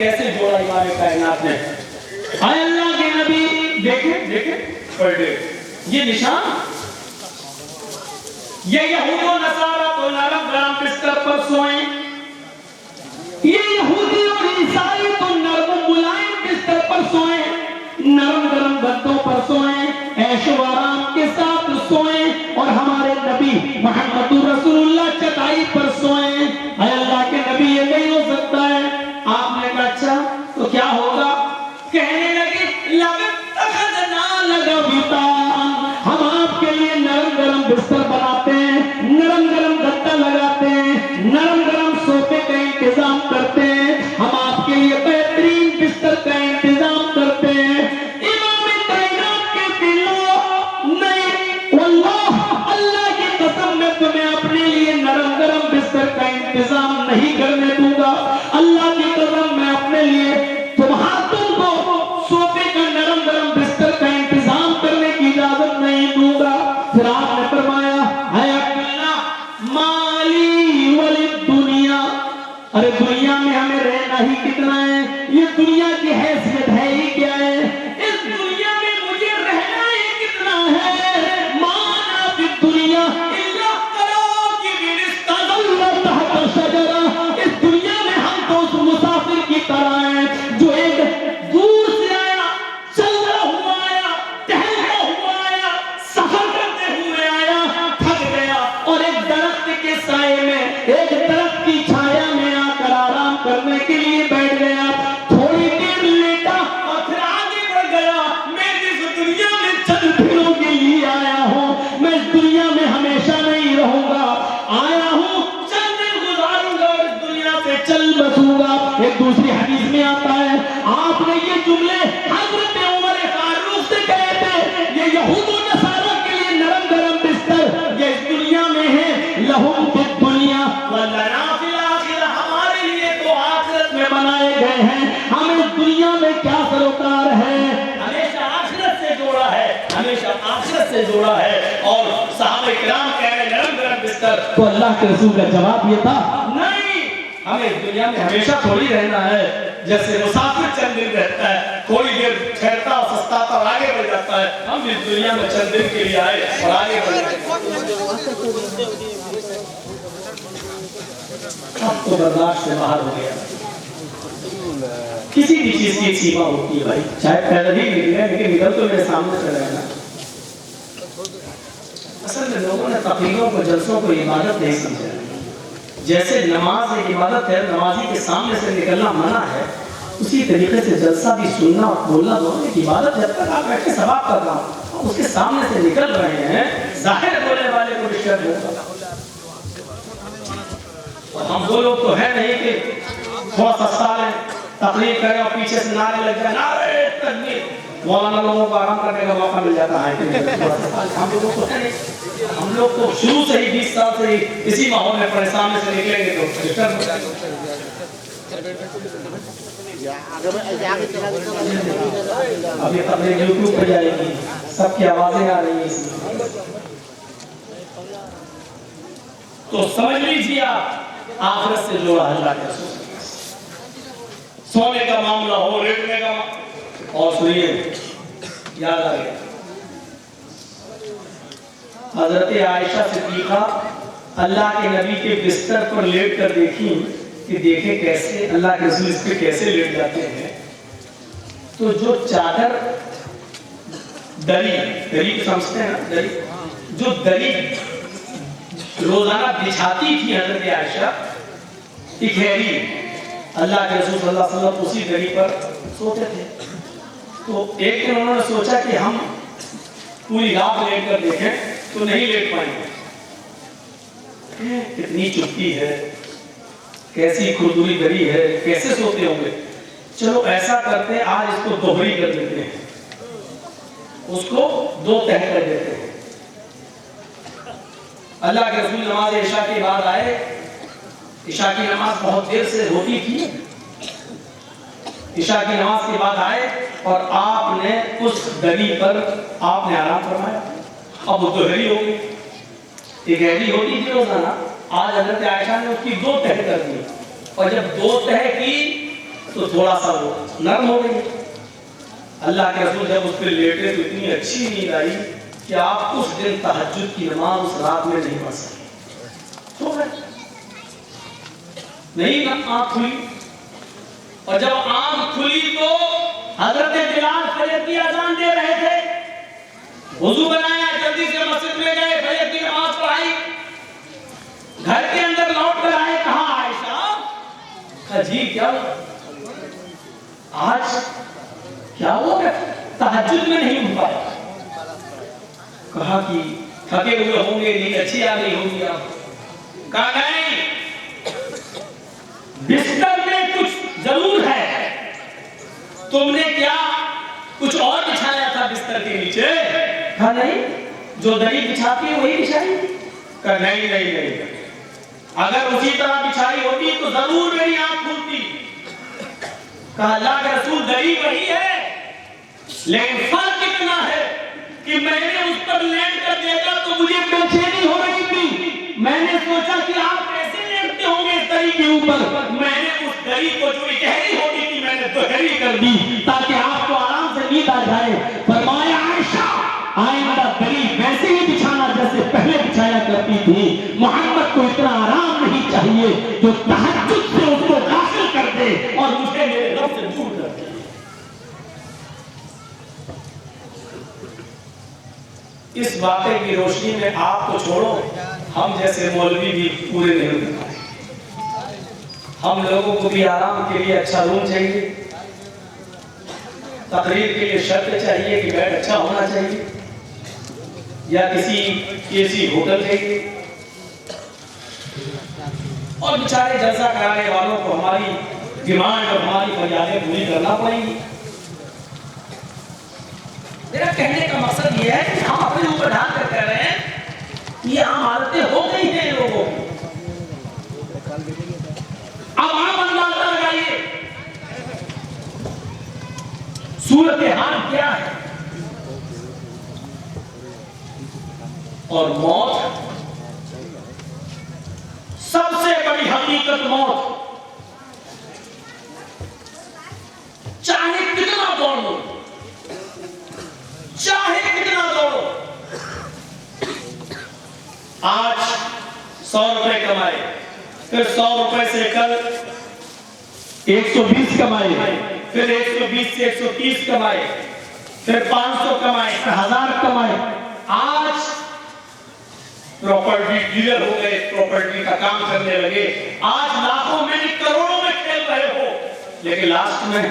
کیسے جوڑا امام کائنات نے. اے اللہ کے نبی دیکھیں پڑھے یہ نشان. یہ یہود و نصارہ تو نرم گرم بستر پر سوئیں, یہ یہودی اور عیسائی تو نرم و ملائم بستر پر سوئیں, نرم گرم گدوں پر سوئیں, عیش و آرام کے ساتھ سوئیں, اور ہمارے نبی محمد رسول اللہ چٹائی پر سوئیں. اے اللہ کے نبی یہ نہیں ہو سکتا ہے. آپ نے کہا اچھا تو کیا ہوگا؟ کہنے لگے لَبِتَّخَذْنَا لَكَ وِطَاءً, ہم آپ کے لیے نرم گرم بستر بناتے ہیں, نرم گرم گدا لگاتے ہیں, نرم گرم صوفے کا انتظام کرتے ہیں, ہم آپ کے لیے بہترین بستر کا انتظام کرتے ہیں. امام کائنات کے دلوں نہیں واللہ اللہ کی قسم میں تمہیں اپنے لیے نرم گرم بستر کا انتظام نہیں کرنے دوں گا. اللہ کی قسم میں اپنے لیے تم کو صوفے کا نرم گرم بستر کا انتظام کرنے کی اجازت نہیں دوں گا. پھر آپ نے فرمایا اے عبداللہ مالی وللدنیا, ارے دنیا میں ہمیں رہنا ہی کتنا ہے, یہ دنیا کی حیثیت ہے ہی کیا ہے, اس دنیا میں مجھے رہنا ہی کتنا ہے. مانا فی الدنیا الا کراکب استظل تحت شجرہ, اس دنیا میں ہم تو اس مسافر کی طرح ہیں جو ایک دور سے آیا, چلتا ہوا آیا, ٹہلتا ہوا آیا, سفر کرتے ہوئے آیا, تھک گیا اور ایک درخت کے سائے میں, ایک درخت کی چھایا میں آ کر آرام کرنے کے لیے بیٹھ گیا. تھوڑی دیر لیٹا اور پھر آگے بڑھ گیا. میں اس دنیا میں چند دنوں کے لیے آیا ہوں, میں اس دنیا میں ہمیشہ نہیں رہوں گا, آیا ہوں چند دن گزاروں گا اور اس دنیا سے چل بسوں گا. ایک دوسری حدیث میں آتا ہے آپ نے یہ جملے حضرت عمر فاروق سے کہے تھے, یہ یہود و نصارہ کے لیے نرم گرم بستر یہ اس دنیا میں ہے, لہم فی الدنیا ولنا فی الآخرہ, ہمارے لیے تو آخرت میں بنائے گئے ہیں, ہم اس دنیا میں کیا سروکار ہے. ہمیشہ آخرت سے جوڑا ہے, ہمیشہ آخرت سے جوڑا ہے. اور صحابہ کرام کہہ رہے نرم گرم بستر, تو اللہ کے رسول کا جواب یہ تھا نہیں, ہمیں اس دنیا میں ہمیشہ تھوڑی رہنا ہے. جیسے مسافر چند دن رہتا ہے, تھوڑی دیر ٹھہرتا اور سستاتا اور آگے بڑھ جاتا ہے, ہم اس دنیا میں چند دن کے لیے آئے اور آگے بڑھ جاتے. اب تو برداشت سے باہر ہو گیا. کسی بھی چیز کی ایک سیما ہوتی ہے بھائی, چاہے پہلے ہی نکل گیا لیکن نکل تو میرے سامنے چلا جانا. اصل میں لوگوں نے تقریروں کو, جلسوں کو عبادت نہیں سمجھا. جیسے نماز ایک عبادت ہے, نمازی کے سامنے سے نکلنا منع ہے, اسی طریقے سے جلسہ بھی سننا اور بولنا دونوں ایک عبادت. جب تک آپ بیٹھ کے ثواب کر رہا ہوں, اس کے سامنے سے نکل رہے ہیں, ظاہر بولنے والے کو بھی شرم ہوگا. اور ہم وہ لوگ تو ہے نہیں کہ تھوڑا سستا لیں, تقریر کریں اور پیچھے سے نعرے لگ جائیں, نعرے تکبیر. مولانا لوگوں کو آرام کرنے کا موقع مل جاتا ہے. ہم لوگ تو ہے نہیں, ہم لوگ تو شروع سے ہی 20 سال سے ہی اسی ماحول میں پڑے, سامنے سے نکلیں گے تو ڈسٹرب ہو جائیں گے. اب یہ تقریر یوٹیوب پہ جائے گی, سب کی آوازیں آ رہی ہیں, تو سمجھ لیجیے آپ آخرت سے جوڑا اللہ کے رسول. سونے کا معاملہ ہو, لیٹنے کا معاملہ, اور سنیے یاد آ گیا حضرت عائشہ صدیقہ اللہ کے نبی کے بستر پر لیٹ کر دیکھی کہ دیکھیں کیسے اللہ کے رسول اس پہ کیسے لیٹ جاتے ہیں. تو جو چادر دری سمجھتے ہیں نا, دری جو دری روزانہ بچھاتی تھی حضرت عائشہ اکھیری, اللہ کے رسول صلی اللہ علیہ وسلم اسی دری پر سوتے تھے. تو ایک دن انہوں نے سوچا کہ ہم پوری رات لیٹ کر دیکھیں تو نہیں لیٹ پائیں گے, کتنی چپکی ہے, کیسی کھردری دری ہے, کیسے سوتے ہوں گے. چلو ایسا کرتے ہیں, آج اس کو دوہری کر دیتے ہیں, اس کو 2 تہہ کر دیتے ہیں. اللہ کے رسول نماز عشاء کے بعد آئے, عشاء کی نماز بہت دیر سے ہوتی تھی, عشاء کی نماز کے بعد آئے اور آپ نے اس دری پر آپ نے آرام فرمایا. اب وہ دوہری ہو گئی, ایک گہری ہوتی تھی روزانہ, آج حضرت عائشہ نے اس کی 2 تہہ کر دی, اور جب 2 تہہ کی تو تھوڑا سا وہ نرم ہو گئی. اللہ کے رسول جب اس پہ لیٹے تو اتنی اچھی نیند آئی کہ آپ اس دن تہجد کی نماز اس رات میں نہیں پڑھ سکے. تو نہیں آنکھ کھلی, اور جب آنکھ کھلی تو حضرت بلال فجر کی اذان دے رہے تھے. وضو بنایا, جلدی سے مسجد میں گئے, فجر کی نماز پڑھائی, گھر کے اندر لوٹ کر آئے. کہا عائشہ, کہا جی کیا آج کیا ہو گیا, تہجد میں نہیں اٹھ پایا. کہا کہ تھکے ہوئے ہوں گے, نیند اچھی آ گئی ہوگی آپ. کہا نہیں, بستر میں کچھ ضرور ہے, تم نے کیا کچھ اور بچھایا تھا بستر کے نیچے؟ کہا نہیں, جو دری بچھاتی ہے وہی بچھائی. کہا نہیں نہیں نہیں, اگر اسی طرح بچھائی ہوتی تو ضرور میری آنکھ کھلتی. کہا اللہ کے رسول دری وہی ہے, لیکن فرق اتنا ہے کہ میں نے اس پر لیٹ کر دیکھا تو مجھے بے چینی ہو رہی تھی. میں نے سوچا کہ آپ کیسے لیٹتے ہوں گے اس دری کے اوپر. میں نے اس دری کو جو گہری ہوتی تھی میں نے دوہری کر دی تاکہ آپ کو آرام سے نیند آ جائے. فرمایا عائشہ, آئندہ دری ویسے ہی بچھانا جیسے پہلے بچھایا کرتی تھی. محمد کو اتنا آرام نہیں چاہیے جو تہجد سے اس کو غافل کر دے اور مجھے میرے رب سے دور کر دے. اس واقعے کی روشنی میں آپ کو چھوڑو, ہم جیسے مولوی بھی پورے نہیں ہو پائے. ہم لوگوں کو بھی آرام کے لیے اچھا روم چاہیے, تقریر کے لیے شرط چاہیے کہ بیڈ اچھا ہونا چاہیے, یا کسی ایسی ہوٹل چاہیے, اور بیچارے جلسہ کرانے والوں کو ہماری ڈیمانڈ اور ہماری فریادیں پوری کرنا پڑیں گی. میرا کہنے کا مقصد یہ ہے کہ ہم اپنے اوپر ڈھال کر کہہ رہے ہیں یہ عام عادتیں ہو گئی ہیں لوگوں کی. اب آپ اندازہ لگائیے صورتحال کیا ہے. اور موت, سب سے بڑی حقیقت موت, چاہے کتنا دوڑ لو, چاہے کتنا دوڑو. آج 100 روپے کمائے, پھر 100 روپے سے کل 120 کمائے, پھر 120 سے 130 کمائے, پھر 500 کمائے, پھر 1000 کمائے. آج پراپرٹی ڈیلر ہو گئے, پراپرٹی کا کام کرنے لگے, آج لاکھوں میں کروڑوں میں کھیل رہے ہو, لیکن لاسٹ میں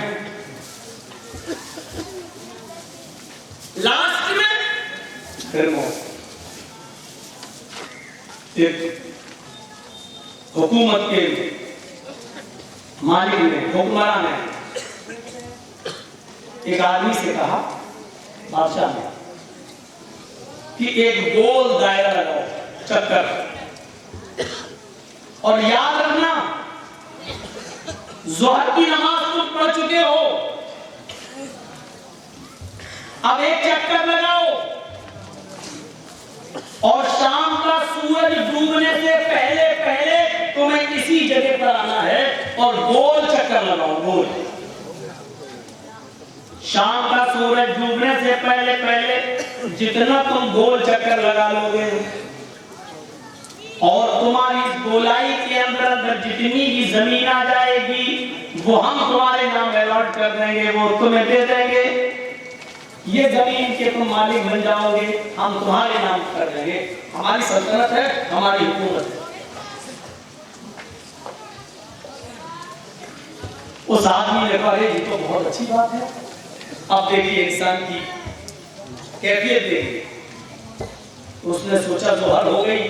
پھر موت. ایک حکومت کے مالک نے, حکمران نے ایک آدمی سے کہا, بادشاہ نے, کہ ایک گول دائرہ لگاؤ, چکر, اور یاد رکھنا ظہر کی نماز تم پڑھ چکے ہو, اب ایک چکر لگاؤ اور شام کا سورج ڈوبنے سے پہلے پہلے تمہیں کسی جگہ پر آنا ہے اور گول چکر لگاؤ. گول, شام کا سورج ڈوبنے سے پہلے پہلے جتنا تم گول چکر لگا لو گے اور تمہاری اس گولائی کے اندر اندر جتنی بھی زمین آ جائے گی وہ ہم تمہارے نام الاٹ کر دیں گے, وہ تمہیں دے دیں گے. یہ زمین کے تم مالک بن جاؤ گے, ہم تمہارے نام کر دیں گے. ہماری سلطنت ہے, ہماری حکومت ہے. اس آدمی نے کہا یہ تو بہت اچھی بات ہے. اب دیکھیے انسان کی کیفیت دیکھیے. اس نے سوچا ظہر ہو گئی,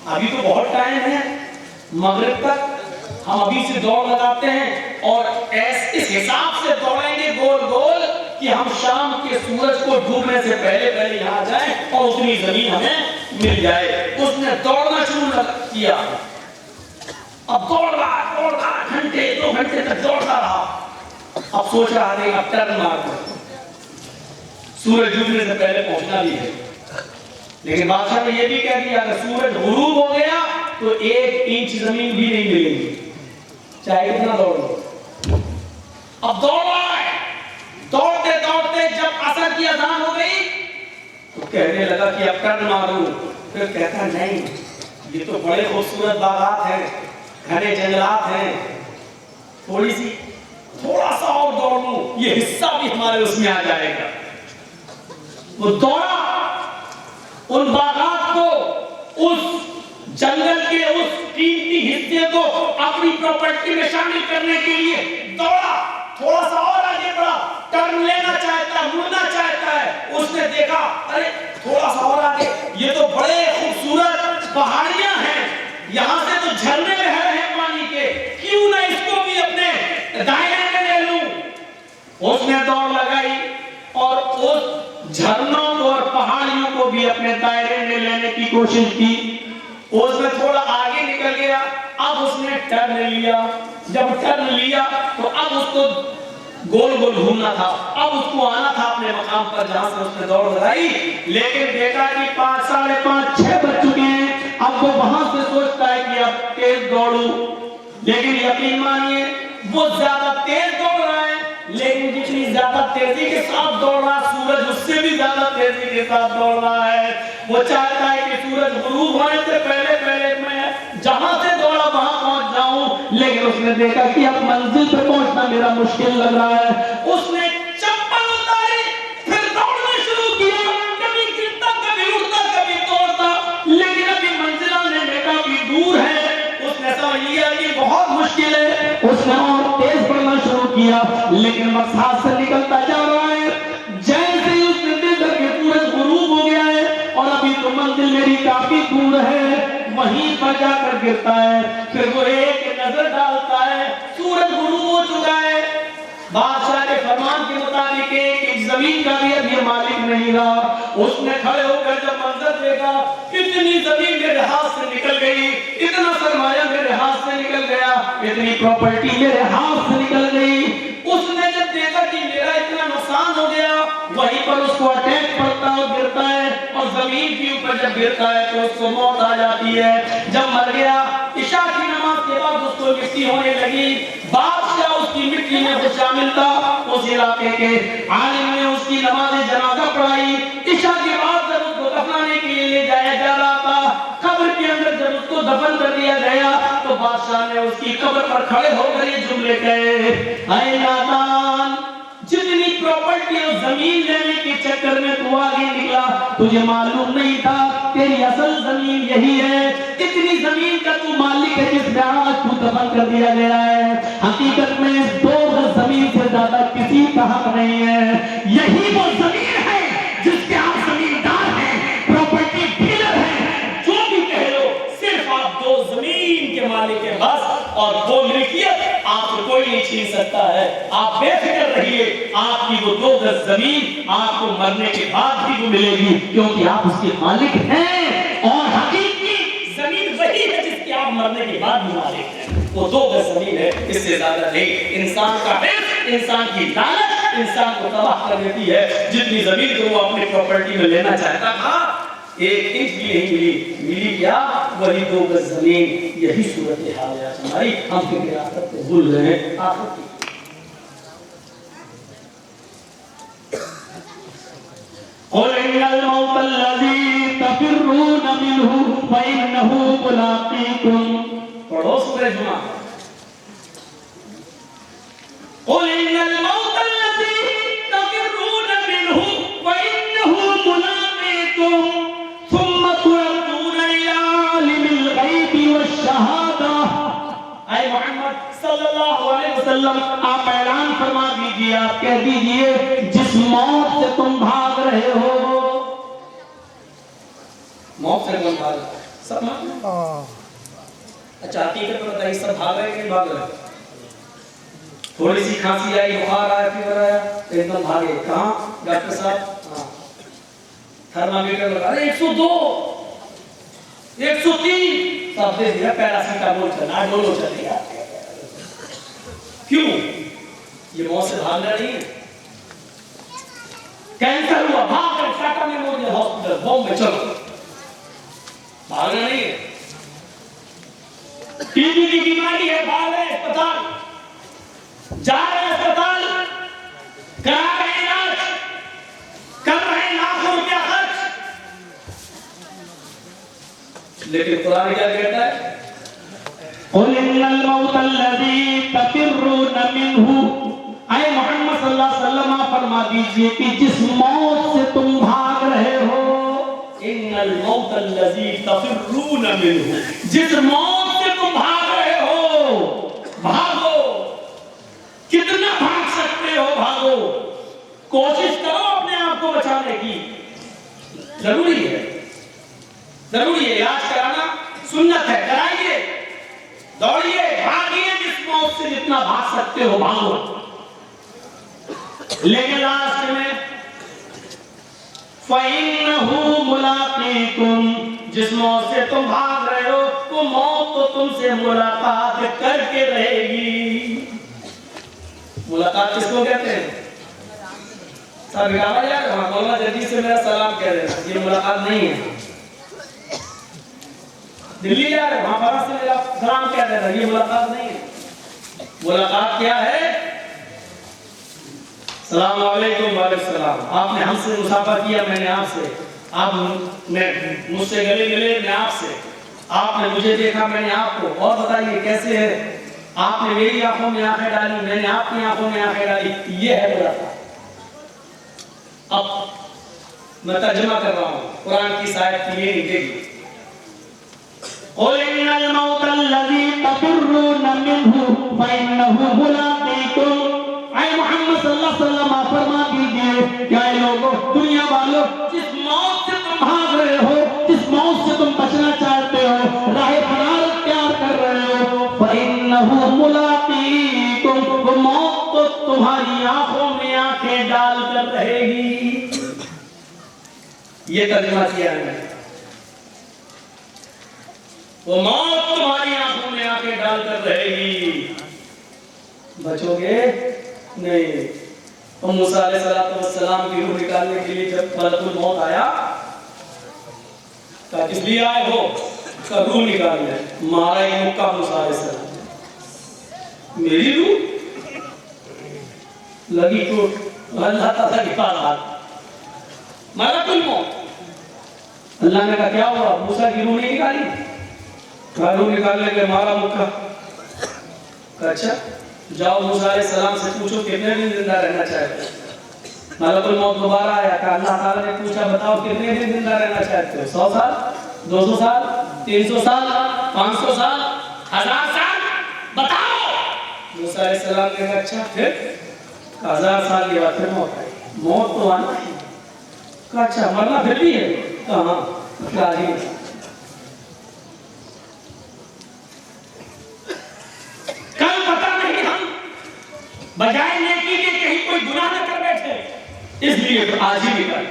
ابھی تو بہت ٹائم ہے, مغرب تک ہم ابھی سے دوڑ لگاتے ہیں اور اس حساب سے دوڑیں گے گول گول کہ ہم شام کے سورج کو ڈوبنے سے پہلے پہلے یہاں جائیں اور اتنی زمین ہمیں مل جائے. اس نے دوڑنا شروع کیا, اب دوڑ رہا گھنٹے 2 گھنٹے تک دوڑتا رہا. اب سوچ رہا ہے اب ٹرن مار کر سورج ڈوبنے سے پہلے پہنچنا بھی ہے. لیکن بادشاہ نے یہ بھی کہہ دیا اگر سورج غروب ہو گیا تو 1 انچ زمین بھی نہیں ملے گی, چاہے کتنا دوڑ لو. اب دوڑ رہا ہے. دوڑتے دوڑتے جب عصر کی اذان ہو گئی تو کہنے لگا کہ اب ٹرن ماروں. پھر کہتا نہیں, یہ تو بڑے خوبصورت باغات ہیں, گھنے جنگلات ہیں, تھوڑا سا اور دوڑ لوں, یہ حصہ بھی ہمارے اس میں آ جائے گا. وہ دوڑا, ان باغات کو, اس جنگل کے اس قیمتی حصے کو اپنی پراپرٹی میں شامل کرنے کے لیے دوڑا. تھوڑا سا اور آگے بڑھا, ٹرن لینا چاہتا ہے, مڑنا چاہتا ہے. اس نے دیکھا ارے تھوڑا سا اور آگے, یہ تو بڑے خوبصورت پہاڑیاں ہیں, یہاں سے تو جھرنے بہ رہے ہیں پانی کے, کیوں نہ اس کو بھی اپنے دائرے میں لے لوں. اس نے دوڑ لگائی اور اس جھرنوں اور پہاڑیوں کو بھی اپنے دائرے میں لینے کی کوشش کی. اس نے تھوڑا آگے نکل گیا, اب اس نے ٹرن لیا. جب ٹرن لیا تو اب اس کو گول گول گھومنا تھا, اب اس کو آنا تھا اپنے مقام پر جہاں سے اس نے دوڑ لگائی. لیکن دیکھا کہ 5, 5:30, 6 بج چکے ہیں. اب وہ وہاں سے سوچتا ہے کہ اب تیز دوڑوں, لیکن یقین مانیے وہ زیادہ تیز دوڑ رہا ہے, لیکن جتنی زیادہ تیزی کے ساتھ دوڑ رہا ہے سورج اس سے بھی زیادہ تیزی کے ساتھ دوڑ رہا ہے. وہ چاہتا ہے کہ سورج غروب ہونے سے پہلے پہلے میں جہاں سے دوڑا وہاں پہنچ جاؤں, لیکن اس نے دیکھا کہ اب منزل پہ پہنچنا میرا مشکل لگ رہا ہے. اس نے چپل اتاری, پھر دوڑنا شروع کیا, کبھی گرتا کبھی اڑتا کبھی توڑتا, لیکن ابھی منزل آنے میں کافی دور ہے. اس نے سمجھ لیا کہ بہت مشکل ہے. اس نے اور تیز بڑھنا شروع کیا, لیکن وقت ہاتھ سے نکلتا جا رہا ہے. جیسے ہی اس نے دیکھا کہ سورج غروب ہو گیا ہے اور ابھی تو منزل میری کافی دور ہے, وہیں پر جا کر گرتا ہے. پھر وہ ایک نظر ڈالتا ہے, سورج غروب ہو چکا ہے. بادشاہ کے فرمان کے مطابق ایک زمین کا بھی اب یہ مالک نہیں رہا. اس نے کھڑے ہو کر جب منظر دیکھا, اتنی زمین میرے ہاتھ سے نکل گئی, اتنا سرمایہ میرے ہاتھ سے نکل گیا, اتنی پراپرٹی میرے ہاتھ سے نکل گئی. اس نے جب دیکھا کہ میرا اتنا نقصان ہو گیا, وہیں پر اس کو اٹیک پڑتا ہے اور گرتا ہے, اور زمین کے اوپر جب گرتا ہے تو اس کو موت آ جاتی ہے. جب مر گیا, عشاء کی نماز کے بعد اس کو مٹی ہونے لگی. بادشاہ اس کی مٹی میں وہ شامل تھا, اس علاقے کے عالم نے اس کی نماز جنازہ پڑھائی. عشاء کے بعد جب اس کو دفنانے کے لیے لے جایا جا رہا تھا, قبر کے اندر جب اس کو دفن کر دیا گیا تو بادشاہ نے اس کی قبر پر کھڑے ہو کر یہ جملے کہے, اے نادان, جتنی پراپرٹی اور زمین لینے کے چکر میں تو آگے نکلا, تجھے معلوم نہیں تھا تیری اصل زمین یہی ہے. اتنی زمین کا تو مالک ہے جس میں آج تو دفن کر دیا گیا ہے. حقیقت میں 2 گز زمین سے زیادہ کسی کا حق نہیں ہے. یہی وہ زمین ہے جس کے آپ زمیندار ہیں, پراپرٹی ڈیلر ہیں, جو بھی کہہ لو, صرف آپ 2 زمین کے مالک ہیں بس, اور وہ ملکیت آپ کو کوئی نہیں چھین سکتا ہے. آپ بے فکر رہیے, آپ کی وہ 2 گز زمین آپ کو مرنے کے بعد بھی وہ ملے گی, کیونکہ آپ اس کے مالک ہیں. اور حقیقی زمین وہی ہے جس کے آپ مرنے کے بعد بھی مالک ہیں. وہ 2 گز زمین ہے, اس سے زیادہ نہیں. انسان کا حرص, انسان کی لالچ انسان کو تباہ کر دیتی ہے. جتنی زمین کو وہ اپنی پراپرٹی میں لینا چاہتا تھا, 1 انچ بھی نہیں ملی کیا, وہی 2 گز زمین. یہی صورتحال ہے ہماری. ہم فکر آخرت کو بھول رہے ہیں. آخرت کی قل ان الموت الذي تفرون منه فانه ملاقيكم. پڑھو سورہ جمعہ. قل ان الموت الذي تفرون منه فانه ملاقيكم ثم تردون الى عالم الغيب والشهادة. اے محمد صلی اللہ علیہ وسلم, آپ اعلان فرما دیجئے, آپ کہہ دیجئے, جس موت سے تم بھاگ رہے ہو, موت سے کون بھاگ رہے ہو؟ سب بھاگ رہے ہیں. اچھا حقیقت میں بتائیے, سب بھاگ رہے ہیں کہ بھاگ رہے ہیں؟ تھوڑی سی کھانسی آئی, بخار آیا, فیور آیا, ایک دم بھاگے. کہاں ڈاکٹر صاحب؟ تھرمامیٹر لگا رہے, 102 103 سب دے دیا, پیراسیٹامول چلا, ڈولو چل گیا. کیوں؟ یہ موت سے بھاگنا نہیں ہے. کینسر ہوا, بھاگ کر ٹاٹا میموریل ہاسپٹل بامبے چلو, بھاگنا نہیں ہے. ٹی بی کی بیماری ہے, بھاگ رہے اسپتال. جا رہے ہیں اسپتال، کرا رہے ہیں علاج، کر رہے ہیں لاکھوں روپیہ خرچ، لیکن قرآن کیا کہتا ہے؟ قُلْ إِنَّ الْمَوْتَ الَّذِي تَفِرُّونَ مِنْهُ، اے محمد صلی اللہ علیہ وسلم آپ فرما دیجئے کہ جس موت سے تم بھاگ رہے ہو، ان الموت الذی تفرون منہ، جس موت سے تم بھاگ رہے ہو، بھاگو، کتنا بھاگ سکتے ہو بھاگو، کوشش کرو اپنے آپ کو بچانے کی، ضروری ہے علاج کرانا سنت ہے، کرائیے، دوڑیے، بھاگیے، جس موت سے جتنا بھاگ سکتے ہو بھاگو، لیکن لاسٹ میں فَإِنَّهُ مُلَاقِيكُمْ، جس موت سے تم بھاگ رہے ہو وہ موت تو تم سے ملاقات کر کے رہے گی۔ ملاقات کس کو کہتے ہیں؟ صاحب اکاوا یار وہاں مولانا جدید سے میرا سلام کہہ رہے ہیں، یہ ملاقات نہیں ہے۔ دلی جا رہے وہاں فرا سے میرا سلام کہہ رہے ہیں، یہ ملاقات نہیں ہے۔ ملاقات کیا ہے؟ السلام علیکم، وعلیکم السلام، آپ نے ہم سے مصافحہ کیا، میں نے آپ سے، آپ مجھ سے گلے ملے، میں آپ سے، آپ نے مجھے دیکھا، میں نے آپ کو، اور بتائیے کیسے ہے؟ آپ نے میری آنکھوں میں آنکھیں ڈالی، میں نے آپ کی آنکھوں میں آنکھیں ڈالی، یہ ہے ملاقات۔ اب میں ترجمہ کر رہا ہوں قرآن کی آیت کی، یہ نہیں دیکھیے، قُلْ إِنَّ الْمَوْتَ الَّذِي تَفِرُّونَ مِنْهُ فَإِنَّهُ مُلَاقِيكُمْ، اے محمد صلی اللہ علیہ وسلم آپ فرما دیجئے کہ اے لوگوں، دنیا والوں، جس موت سے تم بھاگ رہے ہو، جس موت سے تم بچنا چاہتے ہو، راہ فرار اختیار کر رہے ہو، فَإِنَّهُ مُلَاقِيكُمْ، وہ موت تو تمہاری آنکھوں میں آنکھیں ڈال کر رہے گی۔ یہ ترجمہ کیا ہے، وہ موت تمہاری آنکھوں میں آنکھیں ڈال کر رہے گی، بچو گے نہیں۔ تو موسیٰ علیہ السلام کی روح نکالنے کے لیے جب ملک الموت آیا، کہا کس لیے آئے ہو؟ کہا روح نکالنے، مارا ایک مکہ موسیٰ علیہ السلام، میری روح لگی چوٹ، اللہ تعالیٰ کی بات، ملک الموت، اللہ نے کہا کیا ہوا؟ موسیٰ کی روح نہیں نکالی؟ کہا روح نکالنے کے مارا مکہ۔ کہا اچھا جاؤ موسیٰ علیہ السلام سے پوچھو کتنے دن زندہ رہنا چاہتے ہو؟ ملک الموت دوبارہ آیا، کہا اللہ تعالیٰ نے پوچھا بتاؤ کتنے دن زندہ رہنا چاہتے ہو؟ 100 سال 200 سال 300 سال 500 سال 1000 سال بتاؤ۔ موسیٰ علیہ السلام نے کہا اچھا پھر؟ 1000 سال کے بعد پھر موت آئی، موت تو آنا ہے۔ کہا اچھا مرنا پھر بھی ہے؟ کہا ہاں راضی ہے۔ بجائے نیکی کے کہیں کوئی گناہ نہ کر بیٹھے، اس لیے آج ہی نکال۔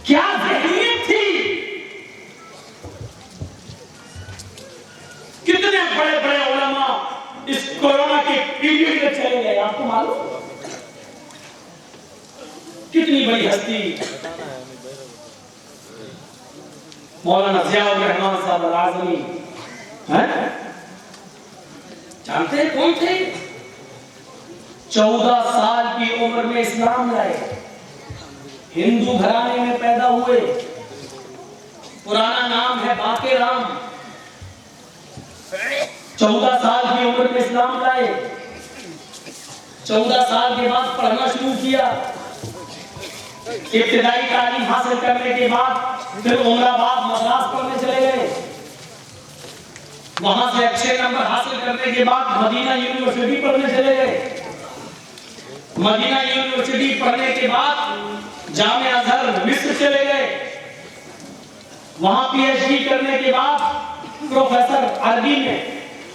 کیا ذہنیت تھی؟ کتنے بڑے بڑے علماء اس کورونا کے پیریڈ میں چلے گئے، آپ کو معلوم؟ کتنی بڑی ہستی مولانا ضیاء الرحمن صاحب العظمی، جانتے ہیں کون تھے؟ 14 سال کی عمر میں اسلام لائے، ہندو گھرانے میں پیدا ہوئے، پرانا نام ہے باقر رام، 14 سال کی عمر میں اسلام لائے، 14 سال کے بعد پڑھنا شروع کیا، ابتدائی تعلیم حاصل کرنے کے بعد پھر عمر آباد مدراس پڑھنے چلے گئے، وہاں سے اچھے نمبر حاصل کرنے کے بعد مدینہ یونیورسٹی پڑھنے چلے گئے، مدینہ یونیورسٹی پڑھنے کے بعد جامعہ ازہر مصر چلے گئے، وہاں پی ایچ ڈی کرنے کے بعد پروفیسر عربی میں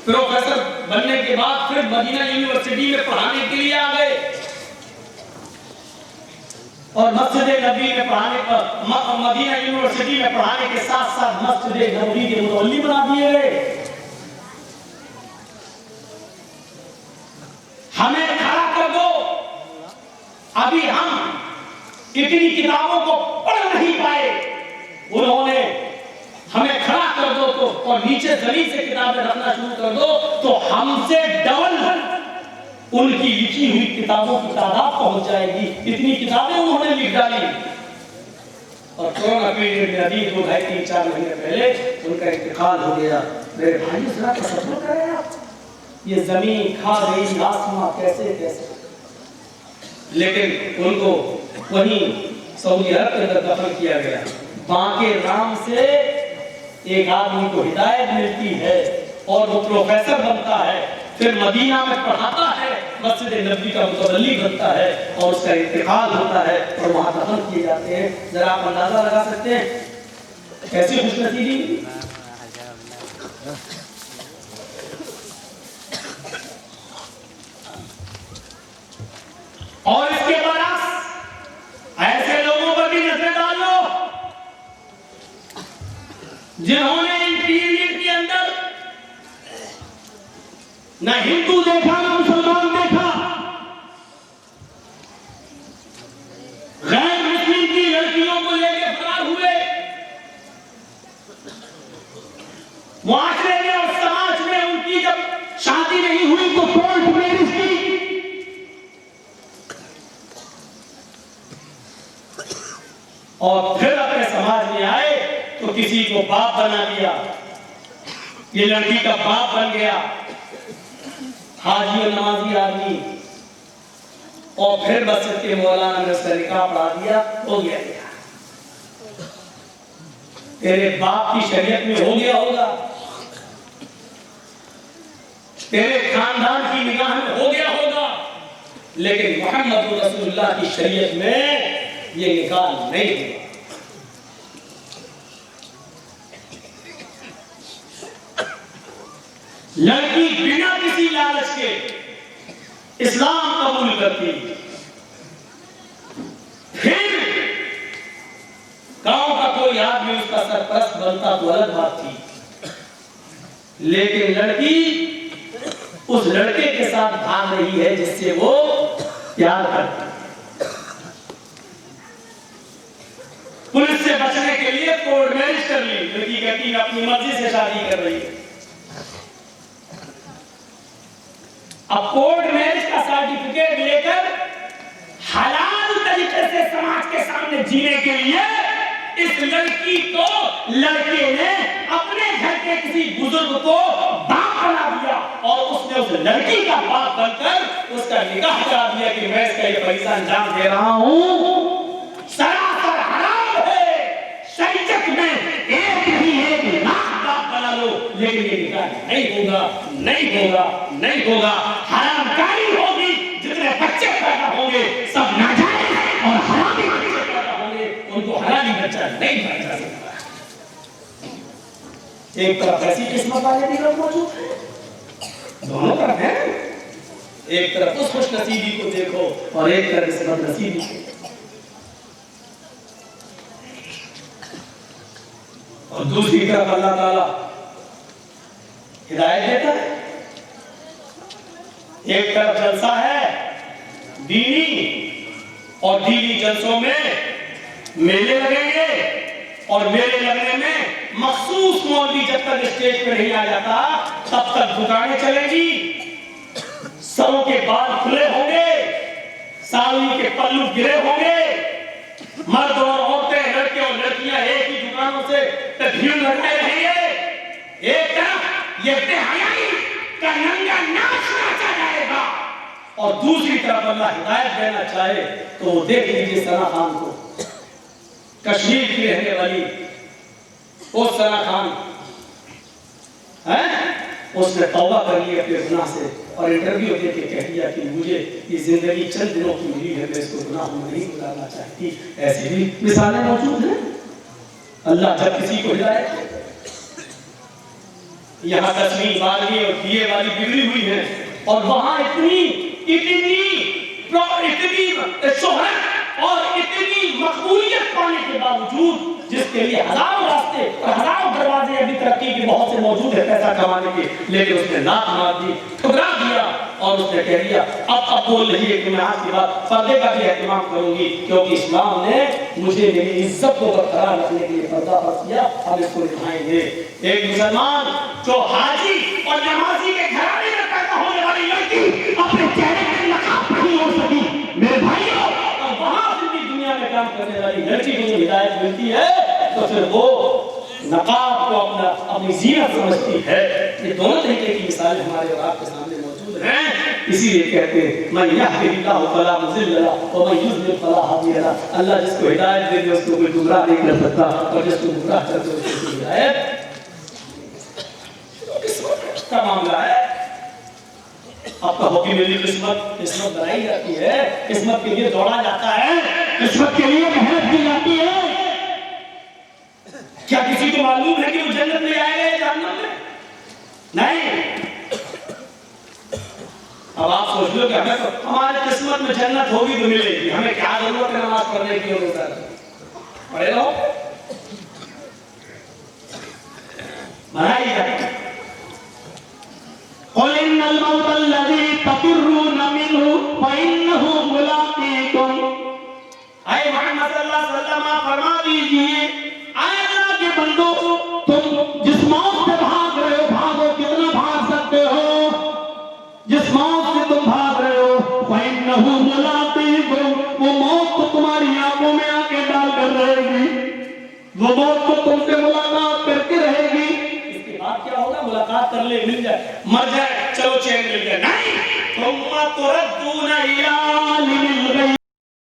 پروفیسر بننے کے بعد پھر مدینہ یونیورسٹی میں پڑھانے کے لیے آ گئے، اور مسجد نبوی میں پڑھانے پر مدینہ یونیورسٹی میں پڑھانے کے ساتھ ساتھ مسجد نبوی کے متولی بنا دیے گئے۔ ہمیں کھڑا کر دو، ابھی ہم اتنی کتابوں کو پڑھ نہیں پائے، انہوں نے ہمیں کھڑا کر دو تو اور نیچے زمین سے کتابیں رکھنا شروع کر دو تو ہم سے ڈبل ان کی لکھی ہوئی کتابوں کی تعداد پہنچ جائے گی. اتنی کتابیں انہوں نے لکھ ڈالی. اور کورونا پیریڈ میں ابھی 2 ڈھائی 3 4 مہینے پہلے ان کا انتقال ہو گیا. میرے بھائی ذرا تصور کریں آپ, یہ زمین کھا گئی آسماں کیسے کیسے, لیکن ان کو وہیں سعودی عرب کے اندر دفن کیا گیا. باقی رام سے ایک آدمی کو ہدایت ملتی ہے اور وہ پروفیسر بنتا ہے, پھر مدینہ میں پڑھاتا ہے, مسجد نبوی کا متولی بنتا ہے اور اس کا انتقال ہوتا ہے اور وہاں دفن کیے جاتے ہیں. ذرا آپ اندازہ لگا سکتے ہیں کیسی خوش نصیبی. اور اس کے برعکس ایسے لوگوں پر بھی نظر ڈالو جنہوں نے ان پیریڈ کے اندر نہ ہندو دیکھا نہ مسلمان دیکھا, غیر مسلم کی لڑکیوں کو لے کے فرار ہوئے. معاشرے میں اور سماج میں ان کی جب شادی نہیں ہوئی تو کورٹ میرج کی, اور پھر اپنے سماج میں آئے تو کسی کو باپ بنا دیا, یہ لڑکی کا باپ بن گیا, حاجی اور نمازی آدمی, اور پھر مسجد کے مولانا نے اس کا نکاح پڑھا دیا, ہو گیا. تیرے باپ کی شریعت میں ہو گیا ہوگا, تیرے خاندان کی نگاہ میں ہو گیا ہوگا, لیکن محمد رسول اللہ کی شریعت میں یہ نکاح نہیں ہے. لڑکی بنا کسی لالچ کے اسلام قبول کرتی, پھر گاؤں کا کوئی آدمی اس کا سرپرست بنتا تو الگ بات تھی, لیکن لڑکی اس لڑکے کے ساتھ بھاگ رہی ہے جس سے وہ پیار کرتی. پولیس سے بچنے کے لیے کورٹ میرج کر لی, لڑکی کہتی ہے اپنی مرضی سے شادی کر رہی ہے. اب کورٹ میرج کا سرٹیفکیٹ لے کر حلال طریقے سے سماج کے سامنے جینے کے لیے اس لڑکی کو لڑکے نے اپنے گھر کے کسی بزرگ کو باپ بنا دیا, اور اس نے اس لڑکی کا باپ بن کر اس کا نکاح کرا دیا کہ میں اس کا یہ پیسہ انجام دے رہا ہوں. سراسر حرام ہے. شریعت میں ایک نہیں ایک لاکھ باپ بنا لو, لیکن یہ نکاح نہیں ہوگا, نہیں ہوگا, نہیں ہوگا. حرام کاری ہوگی, جتنے بچے پیدا ہوں گے سب ناجائز اور حرامی بچے پیدا ہوں گے, ان کو حلالی بچہ نہیں بنا جا سکتا. ایک طرف ایسی قسمت والے بھی لوگ موجود ہیں, دونوں طرف ہیں. ایک طرف اس خوش نصیبی کو دیکھو اور ایک طرف اس بد نصیبی کو, اور دوسری طرف اللہ تعالیٰ ہدایت دیتا ہے. ایک طرف جلسہ ہے دینی, اور دینی جلسوں میں میلے لگیں گے, اور میلے لگنے میں مخصوص مولوی جب تک اسٹیج پہ نہیں آ جاتا تب تک دکانیں چلیں گی, سروں کے بال کھلے ہوں گے, ساڑی کے پلو گرے ہوں گے, مرد اور عورتیں, لڑکے اور لڑکیاں ایک ہی دکانوں سے بھیڑ لگائے رہیں گے. ایک طرف یہ بے حیائی کا ننگا ناچ ناچا جائے گا, اور دوسری طرف اللہ ہدایت دینا چاہے تو وہ دیکھ لیجیے ثنا خان کو, کشمیر کی رہنے والی وہ ثنا خان ہے, اس نے توبہ کر لی اپنے گناہ سے, اور انٹرویو دے کے کہہ دیا کہ مجھے یہ زندگی چند دنوں کی ملی ہے, میں اس کو گناہ میں نہیں گزارنا چاہتی. ایسی بھی مثالیں موجود ہیں. اللہ جب کسی کو ہدایت دے, یہاں 10ویں 12ویں اور BA والی بگڑی ہوئی ہے, اور وہاں اتنی شہرت اور اتنی مقبولیت پانے کے باوجود جس کے لیے ہزاروں راستے اور ہزاروں دروازے ابھی ترقی کے بہت سے موجود ہیں پیسہ کمانے کے، لیکن اس نے لات مار دی، ٹھکرا دیا اور اس نے کہہ دیا اب بول رہی ہے کہ میں آج کے بعد پردے کا بھی اہتمام کروں گی، کیونکہ اسلام نے مجھے میری عزت کو برقرار رکھنے کے لیے پردہ فرض کیا، ہم اس کو نبھائیں گے۔ ایک مسلمان جو حاجی اور نمازی کے گھرانے میں پیدا ہونے والی لڑکی اپنے چہرے کے نقاب نہیں ہو سکی، میرے بھائیوں، اور وہاں زندگی دنیا میں کام کرنے والی لڑکی کو جو ہدایت ملتی ہے تو پھر وہ نقاب کو اپنی زینت سمجھتی ہے۔ یہ دونوں طریقے کی مثالیں ہمارے اور آپ کے سامنے موجود ہیں، اسی لیے کہتے ہیں من یهد اللہ فلا مضل له ومن یضلل فلا هادی له، اللہ جس کو ہدایت دے دے اس کو کوئی گمراہ نہیں کر سکتا، اور جس کو گمراہ کر دے اس کو ہدایت کا معاملہ ہے۔ آپ کا ہوگی میری قسمت بنائی جاتی ہے، قسمت کے لیے دوڑا جاتا ہے، قسمت کے لیے محنت کی جاتی ہے۔ کیا کسی کو معلوم ہے کہ وہ جنت میں آئے گا یا جہنم میں؟ نہیں۔ اب آپ سوچ لو کہ ہماری قسمت میں جنت ہوگی تو ملے گی، ہمیں کیا ضرورت ہے نماز پڑھنے کی؟ پڑھے رہو، بنائی جاتی ہے۔ قل ان الموت الذي تفرون منه فانه ملاقيكم، اے محمد صلی اللہ علیہ وسلم آپ فرما دیجئے اے اللہ کے بندو، تم جس موت سے بھاگ رہے ہو بھاگو، کتنا بھاگ سکتے ہو؟ جس موت سے تم بھاگ رہے ہو فانه ملاقيكم، وہ موت تو تمہاری آنکھوں میں آ کے ڈال کر رہے گی، وہ موت تو تم سے ملاقات کر کے رہے گی۔ کیا ہوگا؟ ملاقات کر لے، مل جائے، مر جائے، چلو چین مل جائے، نہیں، ثم تردون الی عالم الغیب